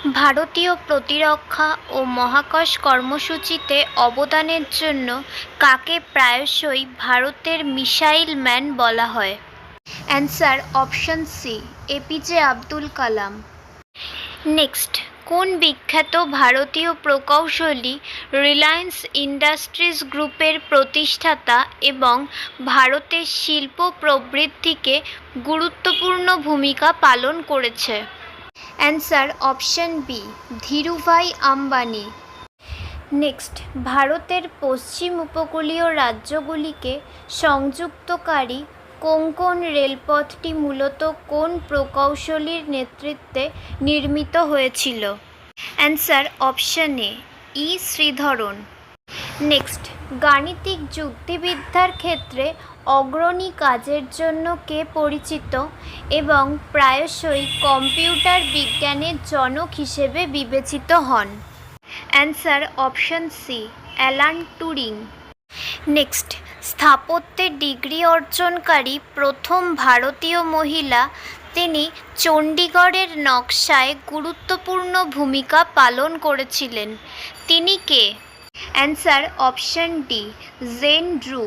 ভারতীয় প্রতিরক্ষা ও মহাকাশ কর্মসূচিতে অবদানের জন্য কাকে প্রায়শই ভারতের মিসাইল ম্যান বলা হয়? Answer option C, APJ Abdul Kalam. Next, কোন বিখ্যাত ভারতীয় প্রকৌশলী রিলায়েন্স ইন্ডাস্ট্রিজ গ্রুপের প্রতিষ্ঠাতা এবং ভারতের শিল্প প্রবৃদ্ধিকে গুরুত্বপূর্ণ ভূমিকা পালন করেছে? Answer option B, Dhirubhai Ambani. Next, ভারতের পশ্চিম উপকূলীয় রাজ্যগুলিকে সংযুক্তকারী কোঙ্কণ রেলপথটি মূলত কোন প্রকৌশলীর নেতৃত্বে নির্মিত হয়েছিল? Answer option A, E Sreedharan. Next, গাণিতিক যুক্তিবিদ্যার ক্ষেত্রে অগ্রণী কাজের জন্য কে পরিচিত এবং প্রায়শই কম্পিউটার বিজ্ঞানের জনক হিসেবে বিবেচিত হন? Answer option C, Alan Turing. Next, স্থাপত্যে ডিগ্রি অর্জনকারী প্রথম ভারতীয় মহিলা, তিনি চণ্ডীগড়ের নকশায় গুরুত্বপূর্ণ ভূমিকা পালন করেছিলেন, তিনি কে? Answer option D, Jane ড্রু।